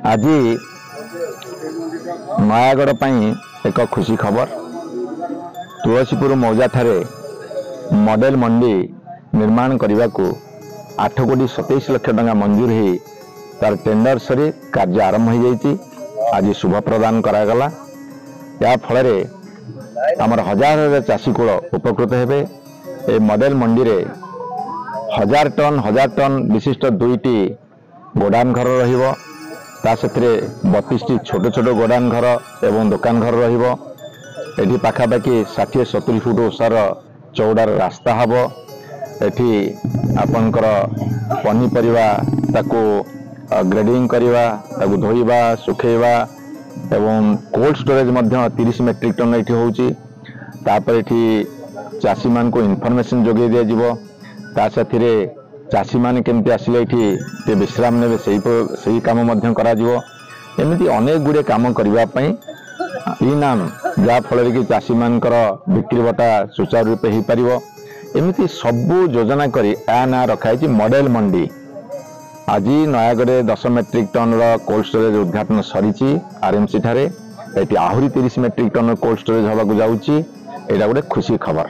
आज नयागढ़ एक खुशी खबर तुलसीपुर मौजा ठारे मॉडल मंडी निर्माण करने को 8,27 लाख टंका मंजूर हो तार टेंडर सरी कार्य आरंभ हो जाइए। आज शुभ प्रदान करागला या फल आमर हजार हजार चाषी कूल उपकृत हेबे। ए मॉडल मंडी रे 1000 टन विशिष्ट 2टी गोडाउन घर रहिबो। ता सतरे 32टी छोट छोट गोडाउन घर एवं दुकान घर रहिबो। एठी पाखापाखि 60-70 फुट ओसार चौड़ार रास्ता हबो। एठी आपनकर पनीपरिवा ताको ग्रेडिंग करिवा, ताको धोइबा, सुखेइबा एवं कोल्ड स्टोरेज मध्य 30 मेट्रिक टन एठी होउची। तापर एठी चाषी मान को इनफॉरमेशन जोगे दिया जिवो। ता साथिरे चाषी मान केमती आसिले एठी ते विश्राम नेबे सही काम मध्य करा जिवो। एमिति अनेक गुडे काम करिवा पई इनाम जा फल कि चाषी मानकर बिक्री बटा सुचारू रूपे हो पारिबो। एमिति सबु योजना करी आ ना रखाई मॉडल मंडी। आज Nayagarh 10 metric ton cold storage उद्घाटन सरी आरएमसी ठारे। एटी आहरी 30 मेट्रिक टन कोल्ड स्टोरेज हवा जाऊँगी। एटा गोटे खुशी खबर।